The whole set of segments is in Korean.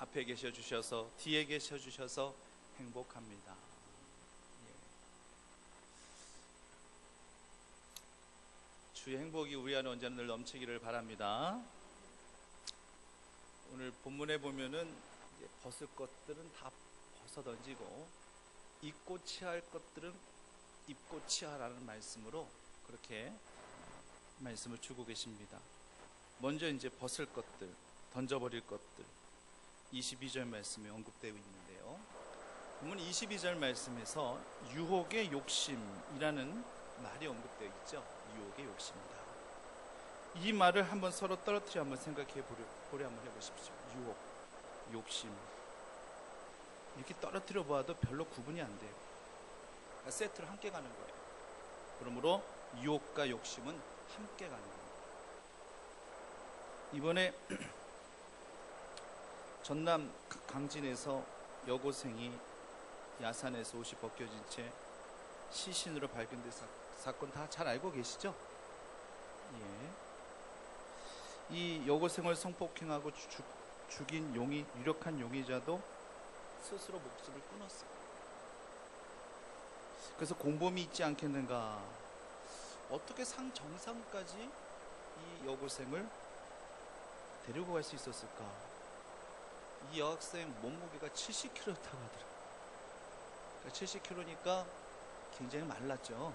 앞에 계셔 주셔서 뒤에 계셔 주셔서 행복합니다. 예. 주의 행복이 우리 안에 언제나 늘 넘치기를 바랍니다. 오늘 본문에 보면은 이제 벗을 것들은 다 벗어 던지고 입고 취할 것들은 입고 취하라는 말씀으로 그렇게 말씀을 주고 계십니다. 먼저 이제 벗을 것들, 던져버릴 것들, 22절 말씀에 언급되어 있는데요. 본문 22절 말씀에서 유혹의 욕심이라는 말이 언급되어 있죠. 유혹의 욕심이다. 이 말을 한번 서로 떨어뜨려 한번 생각해 보려 한번 해보십시오. 유혹, 욕심. 이렇게 떨어뜨려 보아도 별로 구분이 안 돼요. 그러니까 세트로 함께 가는 거예요. 그러므로 유혹과 욕심은 함께 가는 겁니다. 이번에 전남 강진에서 여고생이 야산에서 옷이 벗겨진 채 시신으로 발견된 사건 다 잘 알고 계시죠? 예. 이 여고생을 성폭행하고 죽인 유력한 용의자도 스스로 목숨을 끊었어요. 그래서 공범이 있지 않겠는가? 어떻게 정상까지 이 여고생을 데리고 갈 수 있었을까? 이 여학생 몸무게가 70kg였다고 하더라고요. 그러니까 70kg니까 굉장히 말랐죠.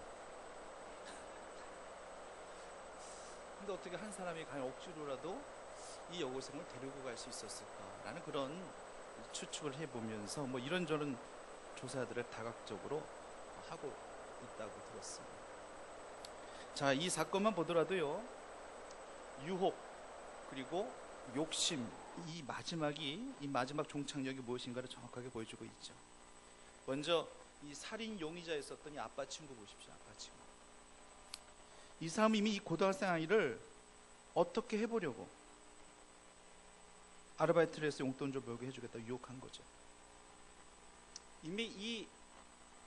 근데 어떻게 한 사람이 과연 억지로라도 이 여고생을 데리고 갈 수 있었을까라는 그런 추측을 해보면서 뭐 이런저런 조사들을 다각적으로 하고 있다고 들었습니다. 자, 이 사건만 보더라도요, 유혹 그리고 욕심, 이 마지막 종착역이 무엇인가를 정확하게 보여주고 있죠. 먼저 이 살인 용의자였었던 이 아빠 친구 보십시오. 아빠 친구. 이 사람은 이미 이 고등학생 아이를 어떻게 해보려고 아르바이트를 해서 용돈 좀 벌게 해주겠다 유혹한 거죠. 이미 이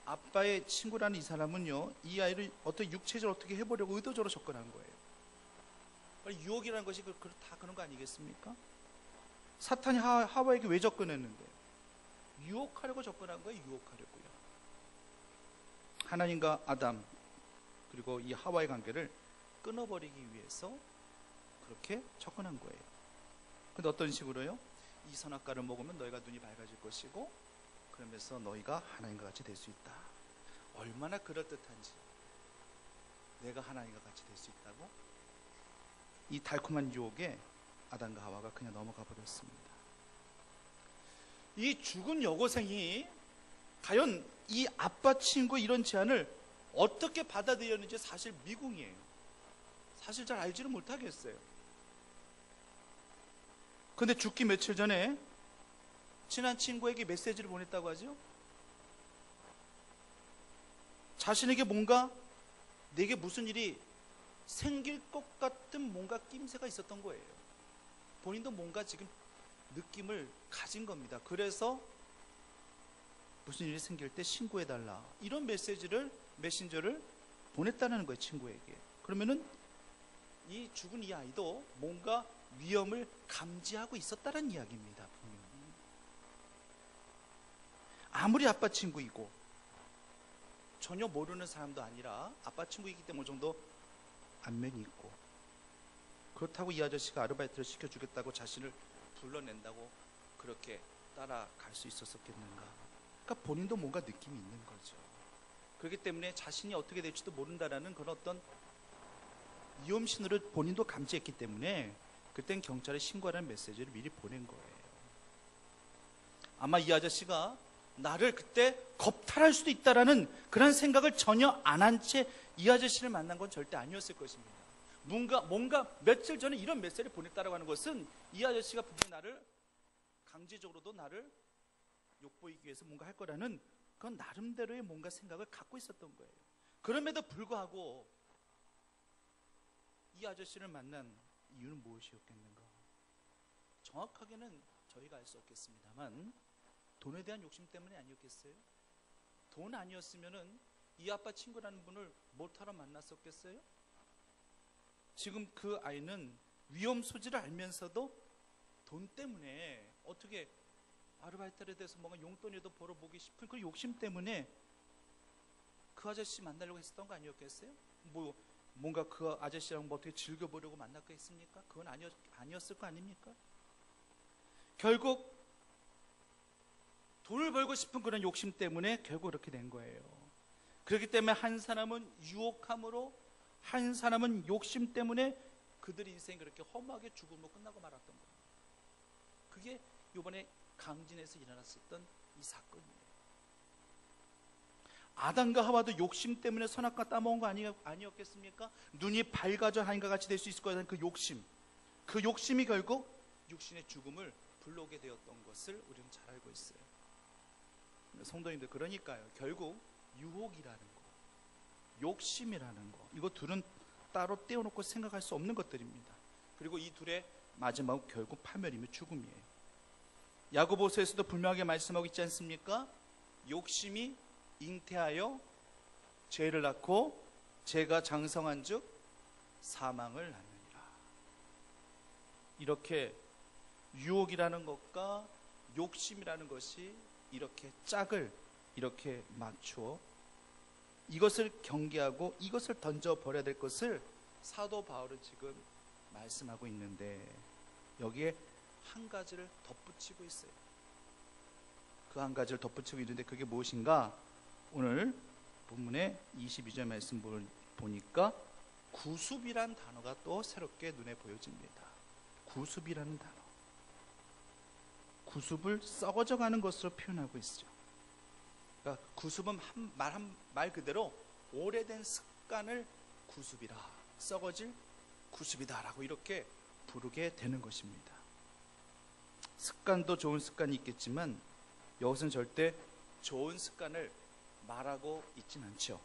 아빠의 친구라는 이 사람은요, 이 아이를 어떻게 육체적으로 어떻게 해보려고 의도적으로 접근한 거예요. 유혹이라는 것이 다 그런 거 아니겠습니까? 사탄이 하와에게 왜 접근했는데? 유혹하려고 접근한 거예요. 유혹하려고요. 하나님과 아담 그리고 이 하와의 관계를 끊어버리기 위해서 그렇게 접근한 거예요. 근데 어떤 식으로요? 이 선악과를 먹으면 너희가 눈이 밝아질 것이고 그러면서 너희가 하나님과 같이 될 수 있다. 얼마나 그럴듯한지. 내가 하나님과 같이 될 수 있다고? 이 달콤한 유혹에 아담과 하와가 그냥 넘어가 버렸습니다. 이 죽은 여고생이 과연 이 아빠 친구 이런 제안을 어떻게 받아들였는지 사실 미궁이에요. 사실 잘 알지는 못하겠어요. 근데 죽기 며칠 전에 친한 친구에게 메시지를 보냈다고 하죠. 자신에게 뭔가 내게 무슨 일이 생길 것 같은 뭔가 낌새가 있었던 거예요. 본인도 뭔가 지금 느낌을 가진 겁니다. 그래서 무슨 일이 생길 때 신고해달라 이런 메신저를 보냈다는 거예요. 친구에게. 그러면은 이 죽은 이 아이도 뭔가 위험을 감지하고 있었다는 이야기입니다. 분명히. 아무리 아빠 친구이고 전혀 모르는 사람도 아니라 아빠 친구이기 때문에 어느 정도 안면이 있고, 그렇다고 이 아저씨가 아르바이트를 시켜주겠다고 자신을 불러낸다고 그렇게 따라갈 수 있었겠는가? 그러니까 본인도 뭔가 느낌이 있는 거죠. 그렇기 때문에 자신이 어떻게 될지도 모른다라는 그런 어떤 위험신호를 본인도 감지했기 때문에 그땐 경찰에 신고하라는 메시지를 미리 보낸 거예요. 아마 이 아저씨가 나를 그때 겁탈할 수도 있다라는 그런 생각을 전혀 안 한 채 이 아저씨를 만난 건 절대 아니었을 것입니다. 뭔가 며칠 전에 이런 메시지를 보냈다라고 하는 것은 이 아저씨가 분명히 나를 강제적으로도 나를 욕보이기 위해서 뭔가 할 거라는 그건 나름대로의 뭔가 생각을 갖고 있었던 거예요. 그럼에도 불구하고 이 아저씨를 만난 이유는 무엇이었겠는가? 정확하게는 저희가 알 수 없겠습니다만 돈에 대한 욕심 때문에 아니었겠어요? 돈 아니었으면은 이 아빠 친구라는 분을 못하러 만났었겠어요? 지금 그 아이는 위험 소지를 알면서도 돈 때문에 어떻게 아르바이트에 대해서 뭔가 용돈이라도 벌어보기 싶은 그 욕심 때문에 그 아저씨 만나려고 했었던 거 아니었겠어요? 뭔가 그 아저씨랑 뭐 어떻게 즐겨보려고 만났겠 했습니까? 그건 아니었을 거 아닙니까? 결국 돈을 벌고 싶은 그런 욕심 때문에 결국 그렇게 된 거예요. 그렇기 때문에 한 사람은 유혹함으로, 한 사람은 욕심 때문에 그들 인생이 그렇게 험하게 죽음으로 끝나고 말았던 거예요. 그게 이번에 강진에서 일어났었던 이 사건이에요. 아담과 하와도 욕심 때문에 선악과 따먹은 거 아니었겠습니까? 눈이 밝아져 하인과 같이 될 수 있을 거라는 그 욕심, 그 욕심이 결국 육신의 죽음을 불러오게 되었던 것을 우리는 잘 알고 있어요. 성도님들, 그러니까요, 결국 유혹이라는 거, 욕심이라는 거, 이거 둘은 따로 떼어놓고 생각할 수 없는 것들입니다. 그리고 이 둘의 마지막은 결국 파멸이며 죽음이에요. 야고보서에서도 분명하게 말씀하고 있지 않습니까? 욕심이 잉태하여 죄를 낳고 죄가 장성한 즉 사망을 낳느니라. 이렇게 유혹이라는 것과 욕심이라는 것이 이렇게 짝을 이렇게 맞추어 이것을 경계하고 이것을 던져버려야 될 것을 사도 바울은 지금 말씀하고 있는데, 여기에 한 가지를 덧붙이고 있어요. 그 한 가지를 덧붙이고 있는데 그게 무엇인가? 오늘 본문의 22절 말씀 보니까 구습이란 단어가 또 새롭게 눈에 보여집니다. 구습이라는 단어, 구습을 썩어져가는 것으로 표현하고 있죠. 그러니까 구습은 말 그대로 오래된 습관을 구습이라, 썩어질 구습이다 라고 이렇게 부르게 되는 것입니다. 습관도 좋은 습관이 있겠지만 여기서는 절대 좋은 습관을 말하고 있진 않죠.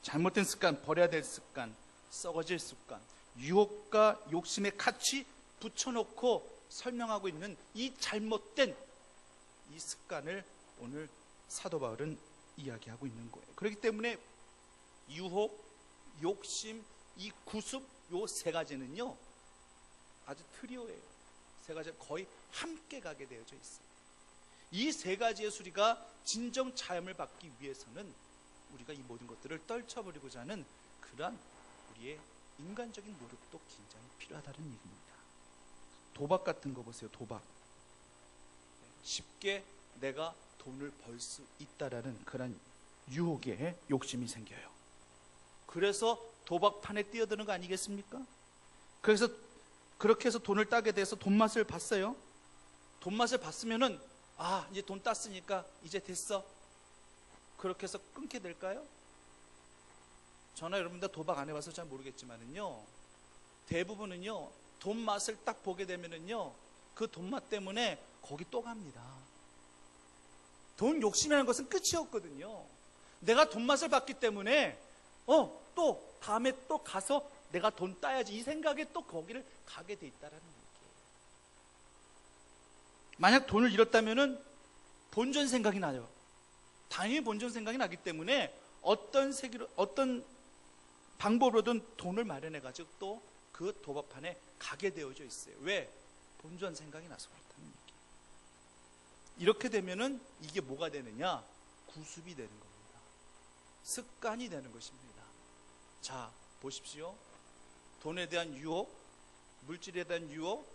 잘못된 습관, 버려야 될 습관, 썩어질 습관, 유혹과 욕심에 같이 붙여놓고 설명하고 있는 이 잘못된 이 습관을 오늘 사도 바울은 이야기하고 있는 거예요. 그렇기 때문에 유혹, 욕심, 이 구습, 요 세 가지는요 아주 트리오예요. 세 가지가 거의 함께 가게 되어져 있어요. 이 세 가지의 수리가 진정 자염을 받기 위해서는 우리가 이 모든 것들을 떨쳐버리고자 하는 그러한 우리의 인간적인 노력도 굉장히 필요하다는 얘기입니다. 도박 같은 거 보세요. 도박. 쉽게 내가 돈을 벌 수 있다라는 그런 유혹에 욕심이 생겨요. 그래서 도박판에 뛰어드는 거 아니겠습니까? 그래서 그렇게 해서 돈을 따게 돼서 돈맛을 봤어요. 돈맛을 봤으면은 이제 돈 땄으니까 이제 됐어, 그렇게 해서 끊게 될까요? 저나 여러분들 도박 안 해봐서 잘 모르겠지만은요, 대부분은요 돈맛을 딱 보게 되면은요 그 돈맛 때문에 거기 또 갑니다. 돈 욕심이라는 것은 끝이 없거든요. 내가 돈맛을 봤기 때문에 또 다음에 또 가서 내가 돈 따야지, 이 생각에 또 거기를 가게 돼 있다라는 얘기예요. 만약 돈을 잃었다면은 본전 생각이 나요. 당연히 본전 생각이 나기 때문에 어떤 방법으로든 돈을 마련해 가지고 또 그 도박판에 가게 되어져 있어요. 왜? 본전 생각이 나서 그렇다는 얘기. 이렇게 되면은 이게 뭐가 되느냐? 구습이 되는 겁니다. 습관이 되는 것입니다. 자, 보십시오. 돈에 대한 유혹, 물질에 대한 유혹,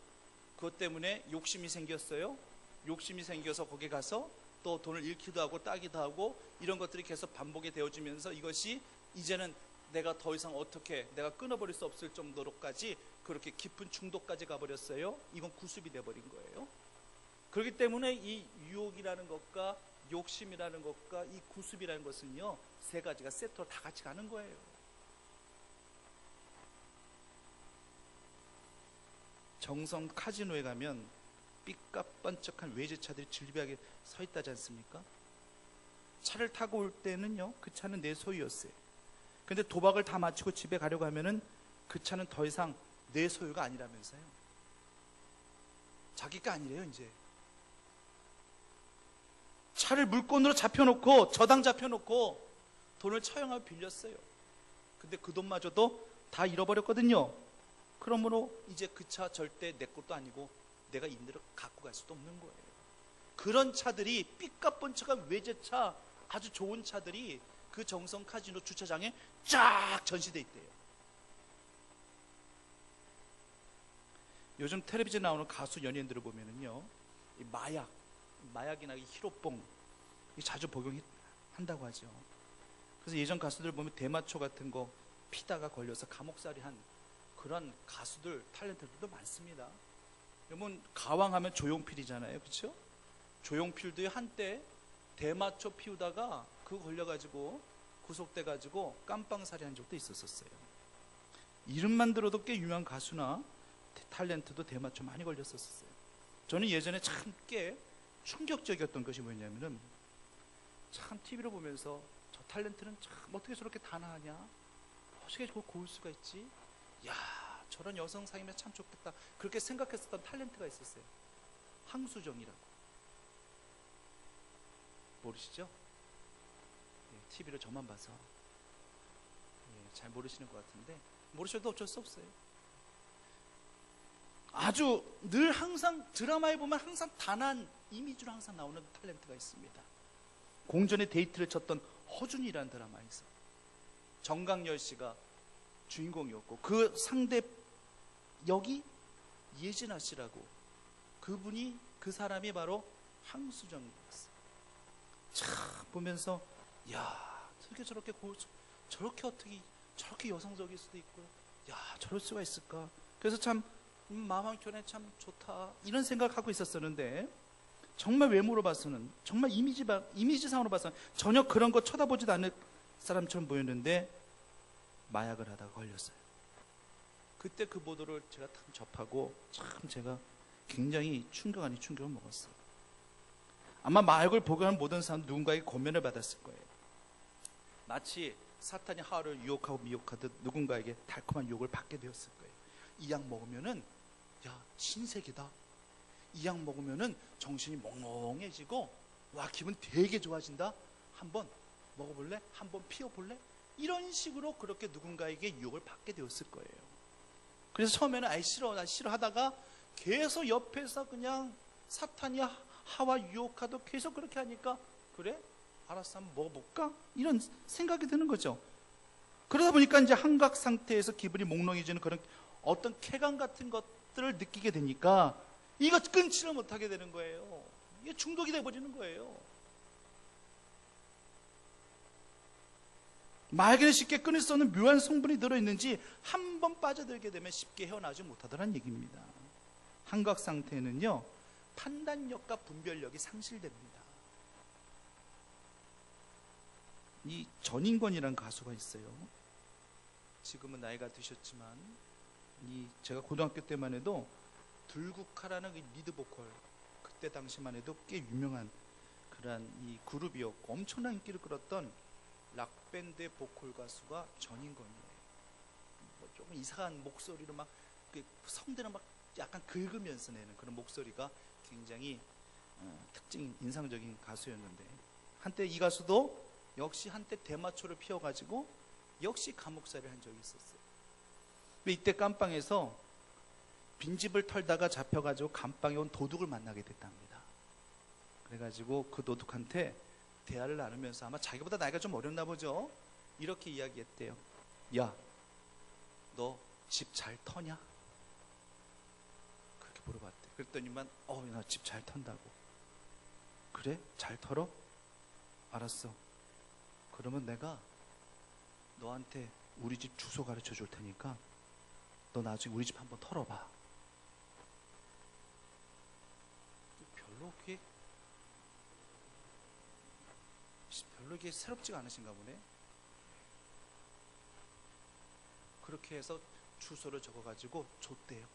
그것 때문에 욕심이 생겼어요. 욕심이 생겨서 거기 가서 또 돈을 잃기도 하고 따기도 하고, 이런 것들이 계속 반복이 되어지면서 이것이 이제는 내가 더 이상 어떻게 내가 끊어버릴 수 없을 정도로까지 그렇게 깊은 중독까지 가버렸어요. 이건 구습이 돼버린 거예요. 그렇기 때문에 이 유혹이라는 것과 욕심이라는 것과 이 구습이라는 것은요, 세 가지가 세트로 다 같이 가는 거예요. 정성 카지노에 가면 삐까뻔쩍한 외제차들이 질비하게 서 있다지 않습니까? 차를 타고 올 때는요 그 차는 내 소유였어요. 근데 도박을 다 마치고 집에 가려고 하면은 그 차는 더 이상 내 소유가 아니라면서요. 자기 거 아니래요. 이제 차를 물건으로 잡혀놓고, 저당 잡혀놓고 돈을 처형하고 빌렸어요. 근데 그 돈마저도 다 잃어버렸거든요. 그러므로 이제 그 차 절대 내 것도 아니고 내가 임대로 갖고 갈 수도 없는 거예요. 그런 차들이 삐까뻔쩍한 외제차, 아주 좋은 차들이 그 정성 카지노 주차장에 쫙 전시돼 있대요. 요즘 텔레비전 나오는 가수 연예인들을 보면은요, 이 마약이나 이 히로뽕 자주 복용한다고 하죠. 그래서 예전 가수들 보면 대마초 같은 거 피다가 걸려서 감옥살이 한 그런 가수들, 탤런트들도 많습니다. 여러분, 가왕하면 조용필이잖아요, 그렇죠? 조용필도 한때 대마초 피우다가 그거 걸려가지고 구속돼가지고 깜빵살이 한 적도 있었어요. 이름만 들어도 꽤 유명한 가수나 탤런트도 대마초 많이 걸렸었어요. 저는 예전에 참 꽤 충격적이었던 것이 뭐냐면은, 참 TV로 보면서 저 탤런트는 참 어떻게 저렇게 단아하냐, 어떻게 저걸 고울 수가 있지, 야 저런 여성 사귀면 참 좋겠다, 그렇게 생각했었던 탤런트가 있었어요. 황수정이라고. 모르시죠? TV로 저만 봐서 잘 모르시는 것 같은데, 모르셔도 어쩔 수 없어요. 아주 늘 항상 드라마에 보면 항상 단한 이미지로 항상 나오는 탤런트가 있습니다. 공전의 데이트를 쳤던 허준이라는 드라마에서 정강열 씨가 주인공이었고, 그 상대 역이 예진아 씨라고, 그분이, 그 사람이 바로 황수정이었어요. 참 보면서, 야 저렇게 저렇게 어떻게 저렇게 여성적일 수도 있고, 야 저럴 수가 있을까. 그래서 참 마음 한켠에 참 좋다, 이런 생각하고 있었었는데, 정말 외모로 봐서는, 정말 이미지상으로 봐서는 전혀 그런 거 쳐다보지도 않을 사람처럼 보였는데 마약을 하다가 걸렸어요. 그때 그 보도를 제가 딱 접하고 참 제가 굉장히 충격 아닌 충격을 먹었어요. 아마 마약을 복용한 모든 사람 누군가에게 고면을 받았을 거예요. 마치 사탄이 하와를 유혹하고 미혹하듯 누군가에게 달콤한 유혹을 받게 되었을 거예요. 이 약 먹으면은 야 신세계다, 이 약 먹으면은 정신이 멍멍해지고 와 기분 되게 좋아진다, 한번 먹어볼래? 한번 피워볼래? 이런 식으로 그렇게 누군가에게 유혹을 받게 되었을 거예요. 그래서 처음에는 아이 싫어, 나 싫어 하다가 계속 옆에서 그냥 사탄이 하와 유혹하도 계속 그렇게 하니까, 그래? 알았어, 한번 먹어볼까? 이런 생각이 드는 거죠. 그러다 보니까 이제 한각 상태에서 기분이 몽롱해지는 그런 어떤 쾌감 같은 것들을 느끼게 되니까 이거 끊지를 못하게 되는 거예요. 이게 중독이 돼버리는 거예요. 마약에는 쉽게 끊을 수 없는 묘한 성분이 들어있는지 한 번 빠져들게 되면 쉽게 헤어나오지 못하더란 얘기입니다. 한각 상태는요, 판단력과 분별력이 상실됩니다. 이 전인권이라는 가수가 있어요. 지금은 나이가 드셨지만, 제가 고등학교 때만 해도 들국화라는 리드 보컬, 그때 당시만 해도 꽤 유명한 그런 이 그룹이었고 엄청난 인기를 끌었던 락밴드의 보컬 가수가 전인권이에요. 뭐 조금 이상한 목소리로 막 성대를 막 약간 긁으면서 내는 그런 목소리가 굉장히 특징, 인상적인 가수였는데, 한때 이 가수도 역시 한때 대마초를 피워가지고 역시 감옥살이를 한 적이 있었어요. 이때 깜빵에서 빈집을 털다가 잡혀가지고 감방에 온 도둑을 만나게 됐답니다. 그래가지고 그 도둑한테 대화를 나누면서, 아마 자기보다 나이가 좀 어렸나 보죠, 이렇게 이야기했대요. 야, 너 집 잘 터냐? 그렇게 물어봤대. 그랬더니만 나 집 잘 턴다고. 그래? 잘 털어? 알았어. 그러면 내가 너한테 우리 집 주소 가르쳐 줄 테니까 너 나중에 우리 집 한번 털어봐. 별로 이게 새롭지가 않으신가 보네. 그렇게 해서 주소를 적어가지고 줬대요.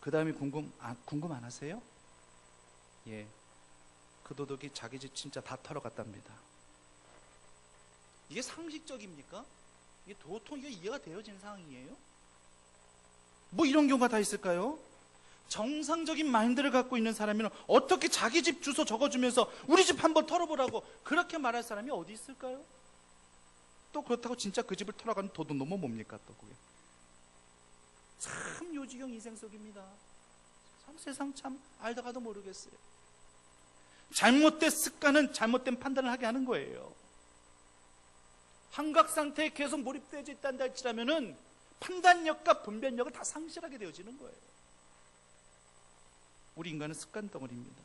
그 다음에 궁금 안 하세요? 예, 그 도둑이 자기 집 진짜 다 털어갔답니다. 이게 상식적입니까? 이게 도통 이게 이해가 되어진 상황이에요? 뭐 이런 경우가 다 있을까요? 정상적인 마인드를 갖고 있는 사람이면 어떻게 자기 집 주소 적어주면서 우리 집 한번 털어보라고 그렇게 말할 사람이 어디 있을까요? 또 그렇다고 진짜 그 집을 털어가는 도둑놈은 뭡니까 또 그게? 참 요지경 인생 속입니다. 참 세상 참 알다가도 모르겠어요. 잘못된 습관은 잘못된 판단을 하게 하는 거예요. 환각 상태에 계속 몰입되어 있단다 할지라면은 판단력과 분별력을 다 상실하게 되어지는 거예요. 우리 인간은 습관 덩어리입니다.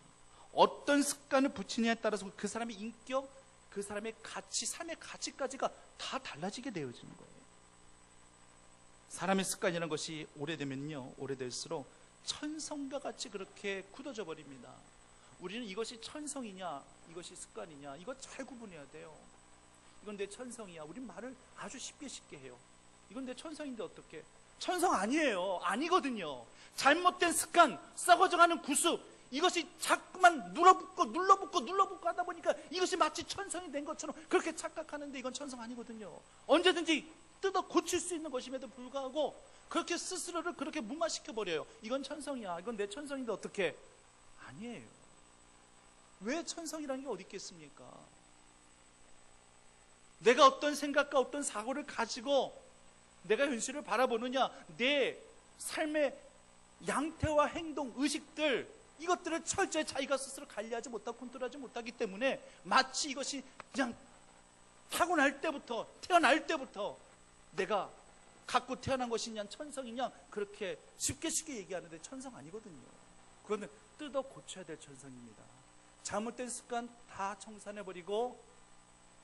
어떤 습관을 붙이느냐에 따라서 그 사람의 인격, 그 사람의 가치, 삶의 가치까지가 다 달라지게 되어지는 거예요. 사람의 습관이라는 것이 오래되면요, 오래될수록 천성과 같이 그렇게 굳어져 버립니다. 우리는 이것이 천성이냐, 이것이 습관이냐, 이거 잘 구분해야 돼요. 이건 내 천성이야. 우린 말을 아주 쉽게 해요. 이건 내 천성인데 어떻게? 천성 아니에요. 아니거든요. 잘못된 습관, 썩어져가는 구습, 이것이 자꾸만 눌러붙고 하다 보니까 이것이 마치 천성이 된 것처럼 그렇게 착각하는데 이건 천성 아니거든요. 언제든지 뜯어 고칠 수 있는 것임에도 불구하고 그렇게 스스로를 그렇게 무마시켜버려요. 이건 천성이야. 이건 내 천성인데 어떻게? 아니에요. 왜 천성이라는 게 어디 있겠습니까? 내가 어떤 생각과 어떤 사고를 가지고 내가 현실을 바라보느냐, 내 삶의 양태와 행동, 의식들, 이것들을 철저히 자기가 스스로 관리하지 못하고 컨트롤하지 못하기 때문에 마치 이것이 그냥 태어날 때부터 내가 갖고 태어난 것이냐, 천성이냐, 그렇게 쉽게 얘기하는데 천성 아니거든요. 그거는 뜯어 고쳐야 될 천성입니다. 잘못된 습관 다 청산해버리고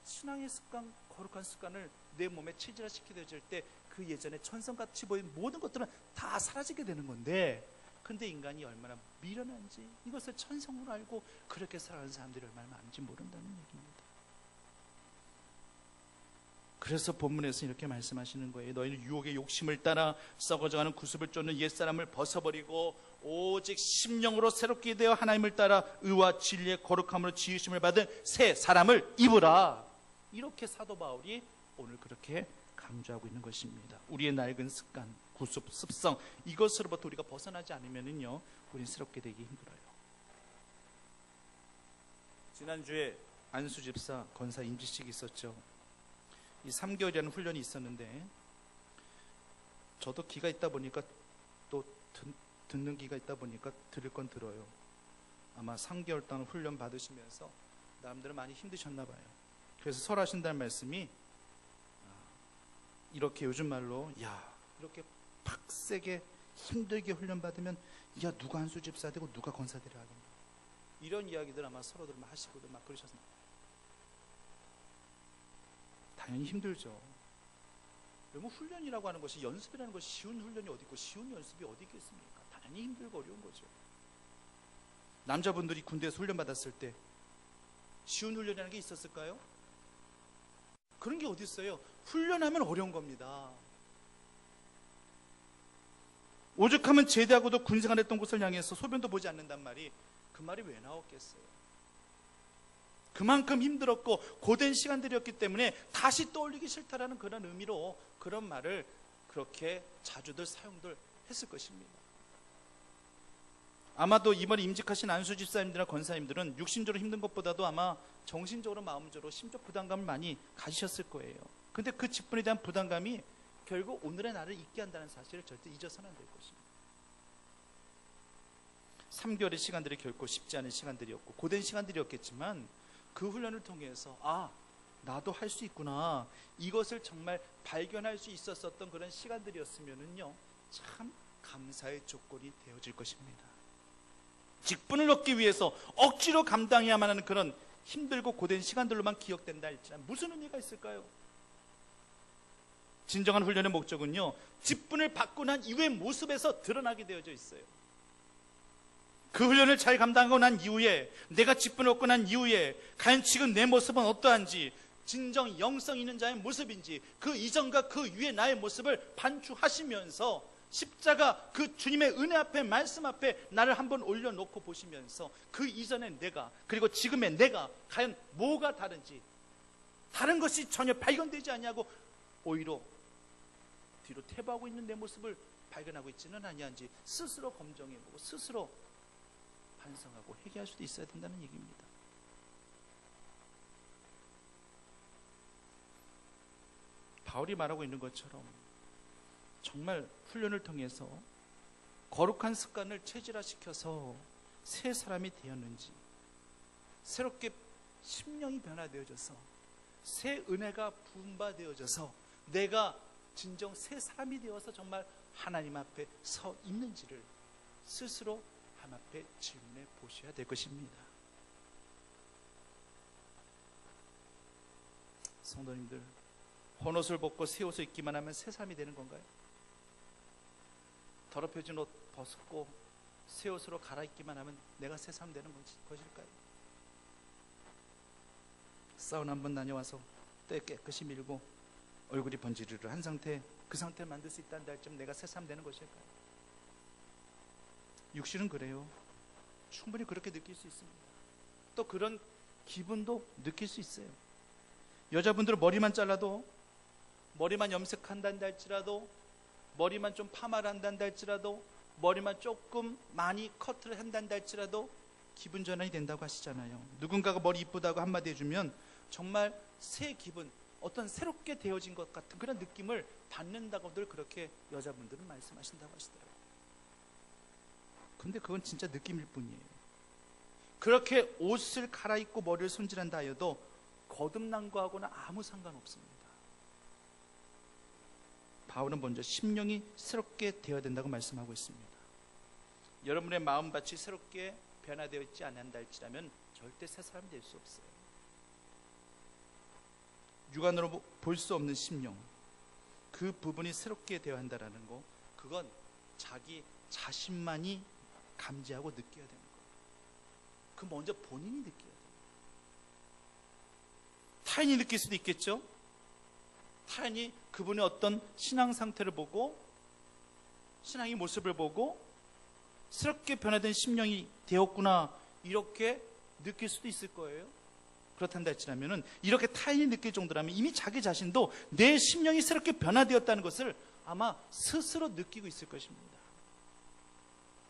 신앙의 습관, 거룩한 습관을 내 몸에 체질화시켜질 때 그 예전에 천성같이 보인 모든 것들은 다 사라지게 되는 건데, 근데 인간이 얼마나 미련한지, 이것을 천성으로 알고 그렇게 살아가는 사람들이 얼마나 많은지 모른다는 얘기입니다. 그래서 본문에서 이렇게 말씀하시는 거예요. 너희는 유혹의 욕심을 따라 썩어져가는 구습을 쫓는 옛사람을 벗어버리고 오직 심령으로 새롭게 되어 하나님을 따라 의와 진리의 거룩함으로 지으심을 받은 새 사람을 입으라. 이렇게 사도 바울이 오늘 그렇게 강조하고 있는 것입니다. 우리의 낡은 습관, 구습, 습성, 이것으로부터 우리가 벗어나지 않으면요, 우리는 새롭게 되기 힘들어요. 지난주에 안수 집사 권사 임지식이 있었죠. 이 3개월이라는 훈련이 있었는데, 저도 기가 있다 보니까 또 듣는 기가 있다 보니까 들을 건 들어요. 아마 3개월 동안 훈련 받으시면서 나름대로 많이 힘드셨나 봐요. 그래서 설하신다는 말씀이 이렇게 요즘 말로, 야, 이렇게 빡세게 힘들게 훈련 받으면 야, 누가 안수 집사 되고 누가 권사 되려 하겠나, 이런 이야기들 아마 서로들 하시고도 막 그러셨나. 당연히 힘들죠. 여러분, 훈련이라고 하는 것이, 연습이라는 것이 쉬운 훈련이 어디 있고 쉬운 연습이 어디 있겠습니까? 당연히 힘들고 어려운 거죠. 남자분들이 군대에서 훈련 받았을 때 쉬운 훈련이라는 게 있었을까요? 그런 게 어디 있어요? 훈련하면 어려운 겁니다. 오죽하면 제대하고도 군생활했던 곳을 향해서 소변도 보지 않는단 말이, 그 말이 왜 나왔겠어요? 그만큼 힘들었고 고된 시간들이었기 때문에 다시 떠올리기 싫다라는 그런 의미로 그런 말을 그렇게 자주들 사용들 했을 것입니다. 아마도 이번에 임직하신 안수 집사님들이나 권사님들은 육신적으로 힘든 것보다도 아마 정신적으로, 마음적으로, 심적 부담감을 많이 가지셨을 거예요. 근데 그 직분에 대한 부담감이 결국 오늘의 나를 잊게 한다는 사실을 절대 잊어서는 안 될 것입니다. 3개월의 시간들이 결코 쉽지 않은 시간들이었고 고된 시간들이었겠지만, 그 훈련을 통해서 나도 할 수 있구나, 이것을 정말 발견할 수 있었던 그런 시간들이었으면은요, 참 감사의 조건이 되어질 것입니다. 직분을 얻기 위해서 억지로 감당해야만 하는 그런 힘들고 고된 시간들로만 기억된다 할지라면 무슨 의미가 있을까요? 진정한 훈련의 목적은요, 직분을 받고 난 이후의 모습에서 드러나게 되어져 있어요. 그 훈련을 잘 감당하고 난 이후에, 내가 직분을 얻고 난 이후에 과연 지금 내 모습은 어떠한지, 진정 영성 있는 자의 모습인지, 그 이전과 그 위에 나의 모습을 반추하시면서 십자가, 그 주님의 은혜 앞에, 말씀 앞에 나를 한번 올려놓고 보시면서 그 이전의 내가, 그리고 지금의 내가 과연 뭐가 다른지, 다른 것이 전혀 발견되지 아니하고 오히려 뒤로 퇴보하고 있는 내 모습을 발견하고 있지는 아니한지 스스로 검증해보고 스스로 반성하고 회개할 수도 있어야 된다는 얘기입니다. 바울이 말하고 있는 것처럼 정말 훈련을 통해서 거룩한 습관을 체질화시켜서 새 사람이 되었는지, 새롭게 심령이 변화되어져서 새 은혜가 부음받아져서 내가 진정 새 사람이 되어서 정말 하나님 앞에 서 있는지를 스스로 하나님 앞에 질문해 보셔야 될 것입니다. 성도님들, 헌옷을 벗고 새 옷을 입기만 하면 새 사람이 되는 건가요? 더럽혀진 옷 벗고 새 옷으로 갈아입기만 하면 내가 새 사람 되는 것일까요? 사우나 한번 다녀와서 때 깨끗이 밀고 얼굴이 번지르르 한 상태, 그 상태를 만들 수 있다는 달쯤 내가 새 사람 되는 것일까요? 육신은 그래요. 충분히 그렇게 느낄 수 있습니다. 또 그런 기분도 느낄 수 있어요. 여자분들은 머리만 잘라도, 머리만 염색한다는 할지라도, 머리만 좀 파마를 한다는 할지라도, 머리만 조금 많이 커트를 한다는 할지라도 기분 전환이 된다고 하시잖아요. 누군가가 머리 이쁘다고 한마디 해주면 정말 새 기분, 어떤 새롭게 되어진 것 같은 그런 느낌을 받는다고들 그렇게 여자분들은 말씀하신다고 하시더라고요. 근데 그건 진짜 느낌일 뿐이에요. 그렇게 옷을 갈아입고 머리를 손질한다 하여도 거듭난 거하고는 아무 상관없습니다. 바울은 먼저 심령이 새롭게 되어야 된다고 말씀하고 있습니다. 여러분의 마음밭이 새롭게 변화되어 있지 않는다 할지라면 절대 새 사람이 될 수 없어요. 육안으로 볼 수 없는 심령, 그 부분이 새롭게 되어야 한다는 거, 그건 자기 자신만이 감지하고 느껴야 되는 거예요. 그 먼저 본인이 느껴야 돼요. 타인이 느낄 수도 있겠죠. 타인이 그분의 어떤 신앙 상태를 보고, 신앙의 모습을 보고 새롭게 변화된 심령이 되었구나 이렇게 느낄 수도 있을 거예요. 그렇단다 할지라면 이렇게 타인이 느낄 정도라면 이미 자기 자신도 내 심령이 새롭게 변화되었다는 것을 아마 스스로 느끼고 있을 것입니다.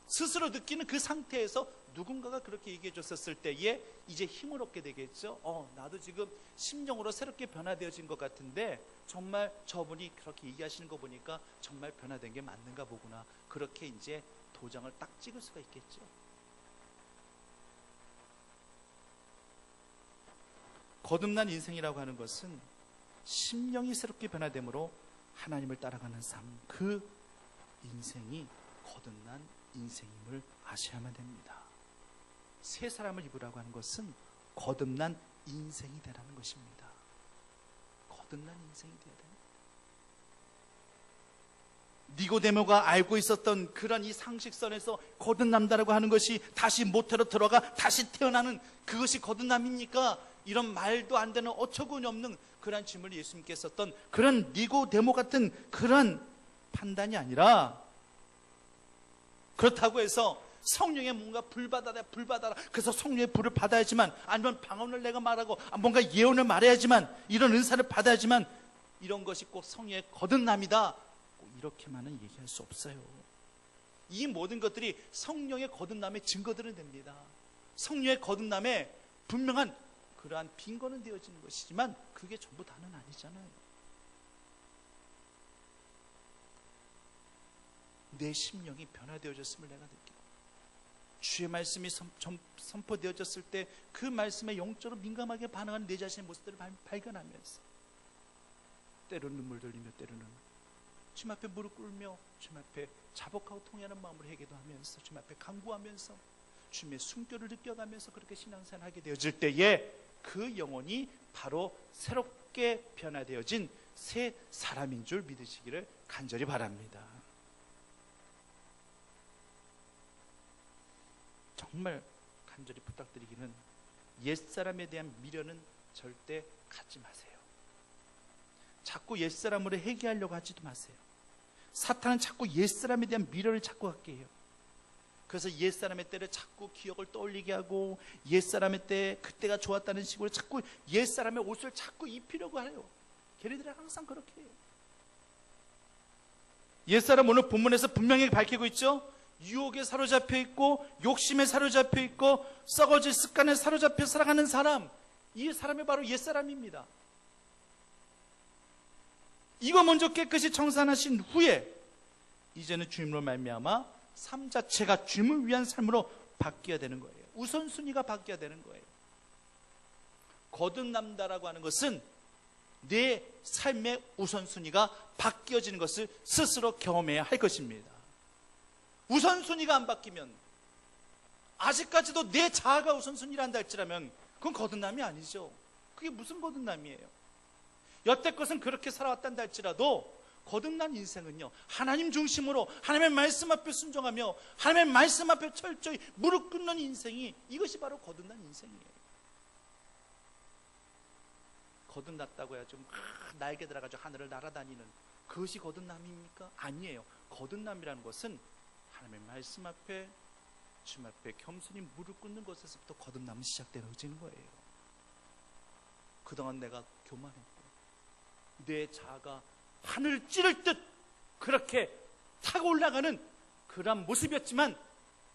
스스로 느끼는 그 상태에서 누군가가 그렇게 얘기해 줬었을 때에 이제 힘을 얻게 되겠죠. 나도 지금 심령으로 새롭게 변화되어진 것 같은데 정말 저분이 그렇게 얘기하시는 거 보니까 정말 변화된 게 맞는가 보구나. 그렇게 이제 도장을 딱 찍을 수가 있겠죠. 거듭난 인생이라고 하는 것은 심령이 새롭게 변화됨으로 하나님을 따라가는 삶, 그 인생이 거듭난 인생임을 아셔야만 됩니다. 새 사람을 입으라고 하는 것은 거듭난 인생이 되라는 것입니다. 거듭난 인생이 되어야 됩니다. 니고데모가 알고 있었던 그런 이 상식선에서 거듭남다라고 하는 것이 다시 모태로 들어가 다시 태어나는 그것이 거듭남입니까? 이런 말도 안 되는 어처구니 없는 그런 질문을 예수님께서 했었던 그런 니고데모 같은 그런 판단이 아니라, 그렇다고 해서 성령의 뭔가 불 받아라 그래서 성령의 불을 받아야지만, 아니면 방언을 내가 말하고 뭔가 예언을 말해야지만, 이런 은사를 받아야지만 이런 것이 꼭 성령의 거듭남이다, 꼭 이렇게만은 얘기할 수 없어요. 이 모든 것들이 성령의 거듭남의 증거들은 됩니다. 성령의 거듭남에 분명한 그러한 빈거는 되어지는 것이지만 그게 전부 다는 아니잖아요. 내 심령이 변화되어졌음을 내가 느끼고, 주의 말씀이 선포되어졌을 때 그 말씀에 영적으로 민감하게 반응하는 내 자신의 모습들을 발견하면서, 때로는 눈물 흘리며 때로는 주님 앞에 무릎 꿇으며 주님 앞에 자복하고 통회하는 마음으로 회개도 하면서 주님 앞에 간구하면서 주님의 숨결을 느껴가면서 그렇게 신앙생활하게 되어질 때에 그 영혼이 바로 새롭게 변화되어진 새 사람인 줄 믿으시기를 간절히 바랍니다. 정말 간절히 부탁드리기는, 옛사람에 대한 미련은 절대 갖지 마세요. 자꾸 옛사람으로 회개하려고 하지도 마세요. 사탄은 자꾸 옛사람에 대한 미련을 자꾸 갖게 해요. 그래서 옛사람의 때를 자꾸 기억을 떠올리게 하고, 옛사람의 때 그때가 좋았다는 식으로 자꾸 옛사람의 옷을 자꾸 입히려고 해요. 걔네들은 항상 그렇게 해요. 옛사람 오늘 본문에서 분명히 밝히고 있죠. 유혹에 사로잡혀 있고 욕심에 사로잡혀 있고 썩어질 습관에 사로잡혀 살아가는 사람, 이 사람이 바로 옛사람입니다. 이거 먼저 깨끗이 청산하신 후에 이제는 주님으로 말미암아 삶 자체가 주님을 위한 삶으로 바뀌어야 되는 거예요. 우선순위가 바뀌어야 되는 거예요. 거듭남다라고 하는 것은 내 삶의 우선순위가 바뀌어지는 것을 스스로 경험해야 할 것입니다. 우선순위가 안 바뀌면, 아직까지도 내 자아가 우선순위란다 할지라면 그건 거듭남이 아니죠. 그게 무슨 거듭남이에요? 여태껏은 그렇게 살아왔단다 할지라도 거듭난 인생은요, 하나님 중심으로 하나님의 말씀 앞에 순종하며 하나님의 말씀 앞에 철저히 무릎 꿇는 인생이, 이것이 바로 거듭난 인생이에요. 거듭났다고 해야죠. 날개 달아가지고 하늘을 날아다니는 그것이 거듭남입니까? 아니에요. 거듭남이라는 것은 하나님의 말씀 앞에, 주님 앞에 겸손히 무릎 꿇는 것에서부터 거듭남은 시작되어지는 거예요. 그동안 내가 교만했고 내 자아가 하늘을 찌를 듯 그렇게 타고 올라가는 그러한 모습이었지만,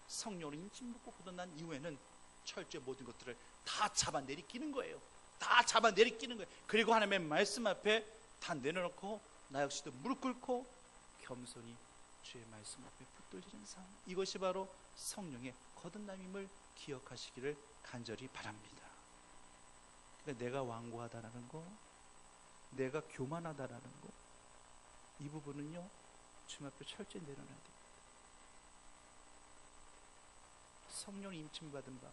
성령으로 인침 받고 거듭난 이후에는 철저히 모든 것들을 다 잡아내리끼는 거예요. 다 잡아내리끼는 거예요. 그리고 하나님의 말씀 앞에 다 내려놓고 나 역시도 무릎 꿇고 겸손히 주의 말씀 앞에 붙들리는 삶, 이것이 바로 성령의 거듭남임을 기억하시기를 간절히 바랍니다. 그러니까 내가 완고하다라는 거, 내가 교만하다라는 거, 이 부분은요, 주님 앞에 철저히 내려놔야 됩니다. 성령 임침 받은 바,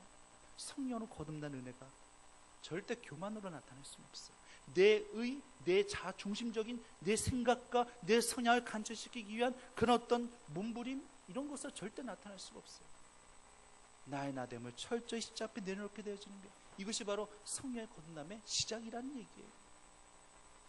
성령으로 거듭난 은혜가 절대 교만으로 나타날 수는 없어요. 내 자아 중심적인 내 생각과 내 성향을 간절시키기 위한 그런 어떤 몸부림, 이런 것을 절대 나타날 수가 없어요. 나의 나됨을 철저히 십자가 앞에 내려놓게 되어지는 게, 이것이 바로 성령의 거듭남의 시작이라는 얘기예요.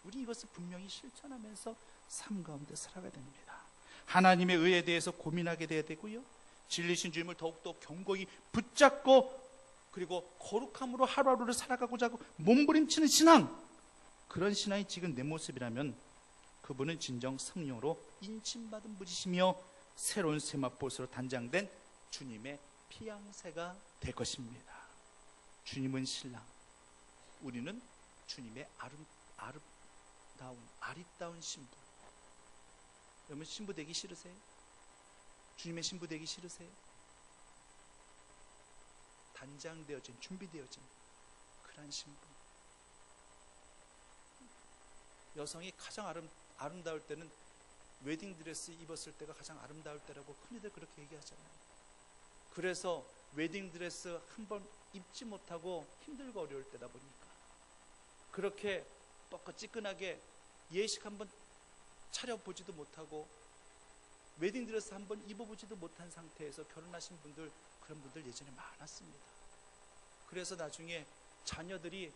우리 이것을 분명히 실천하면서 삶 가운데 살아가야 됩니다. 하나님의 의에 대해서 고민하게 돼야 되고요, 진리신 주님을 더욱더 견고히 붙잡고, 그리고 거룩함으로 하루하루를 살아가고자 하고 몸부림치는 신앙, 그런 신앙이 지금 내 모습이라면 그분은 진정 성령으로 인침받은 분이시며 새로운 세마포스로 단장된 주님의 피양새가 될 것입니다. 주님은 신랑, 우리는 주님의 아리따운 신부. 여러분, 신부 되기 싫으세요? 주님의 신부 되기 싫으세요? 단장되어진, 준비되어진 그런 신부. 여성이 가장 아름다울 때는 웨딩드레스 입었을 때가 가장 아름다울 때라고 흔히들 그렇게 얘기하잖아요. 그래서 웨딩드레스 한번 입지 못하고 힘들고 어려울 때다 보니까 그렇게 뻐끗찌끈하게 예식 한번 차려보지도 못하고 웨딩드레스 한번 입어보지도 못한 상태에서 결혼하신 분들, 그런 분들 예전에 많았습니다. 그래서 나중에 자녀들이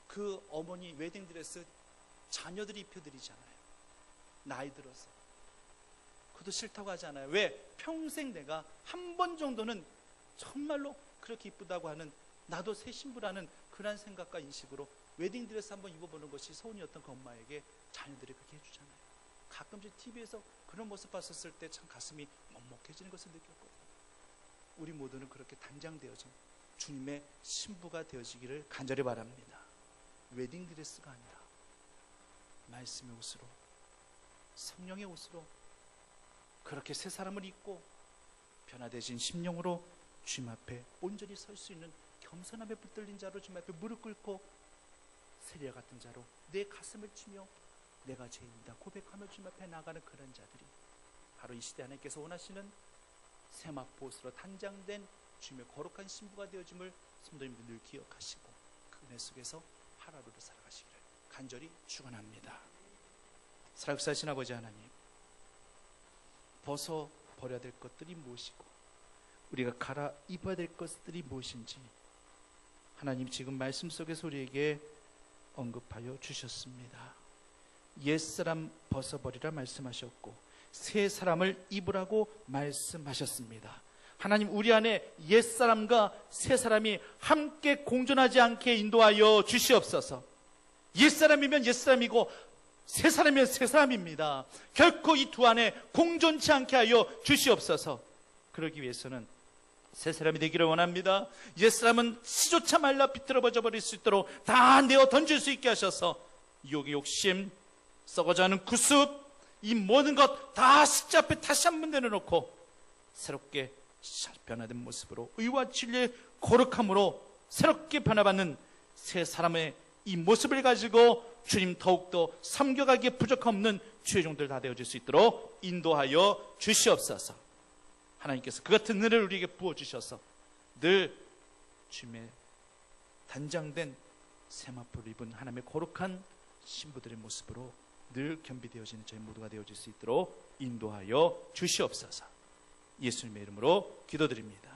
그 어머니 웨딩드레스 자녀들이 입혀드리잖아요. 나이 들어서. 그것도 싫다고 하지 않아요. 왜? 평생 내가 한 번 정도는 정말로 그렇게 이쁘다고 하는, 나도 새 신부라는 그런 생각과 인식으로 웨딩드레스 한번 입어보는 것이 소원이었던 그 엄마에게 자녀들이 그렇게 해주잖아요. 가끔씩 TV에서 그런 모습 봤었을 때 참 가슴이 먹먹해지는 것을 느꼈거든요. 우리 모두는 그렇게 단장되어진 주님의 신부가 되어지기를 간절히 바랍니다. 웨딩드레스가 아니라 말씀의 옷으로, 성령의 옷으로 그렇게 새 사람을 입고 변화되신 심령으로 주님 앞에 온전히 설 수 있는 겸손함에 붙들린 자로 주님 앞에 무릎 꿇고 세리와 같은 자로 내 가슴을 치며 내가 죄인이다 고백하며 주님 앞에 나가는 그런 자들이 바로 이 시대 하나님께서 원하시는 세마포스로 단장된 주님의 거룩한 신부가 되어짐을 성도님들 늘 기억하시고 그 은혜 속에서 하루하루를 살아가시기를 간절히 축원합니다. 살아계신 아버지 하나님, 벗어버려야 될 것들이 무엇이고 우리가 갈아입어야 될 것들이 무엇인지 하나님 지금 말씀 속에서 우리에게 언급하여 주셨습니다. 옛사람 벗어버리라 말씀하셨고 새 사람을 입으라고 말씀하셨습니다. 하나님, 우리 안에 옛사람과 새 사람이 함께 공존하지 않게 인도하여 주시옵소서. 옛사람이면 옛사람이고 새 사람이면 새 사람입니다. 결코 이 두 안에 공존치 않게 하여 주시옵소서. 그러기 위해서는 새 사람이 되기를 원합니다. 옛사람은 시조차 말라 비틀어져 버릴 수 있도록 다 내어 던질 수 있게 하셔서 유혹의 욕심, 썩어져가는 구습, 이 모든 것 다 십자 앞에 다시 한번 내려놓고 새롭게 변화된 모습으로 의와 진리의 거룩함으로 새롭게 변화받는 새 사람의 이 모습을 가지고 주님 더욱더 섬겨가기에 부족함없는 주의 종들 다 되어질 수 있도록 인도하여 주시옵소서. 하나님께서 그 같은 은혜를 우리에게 부어주셔서 늘 주님의 단장된 세마포를 입은 하나님의 거룩한 신부들의 모습으로 늘 겸비되어지는 저희 모두가 되어질 수 있도록 인도하여 주시옵소서. 예수님의 이름으로 기도드립니다.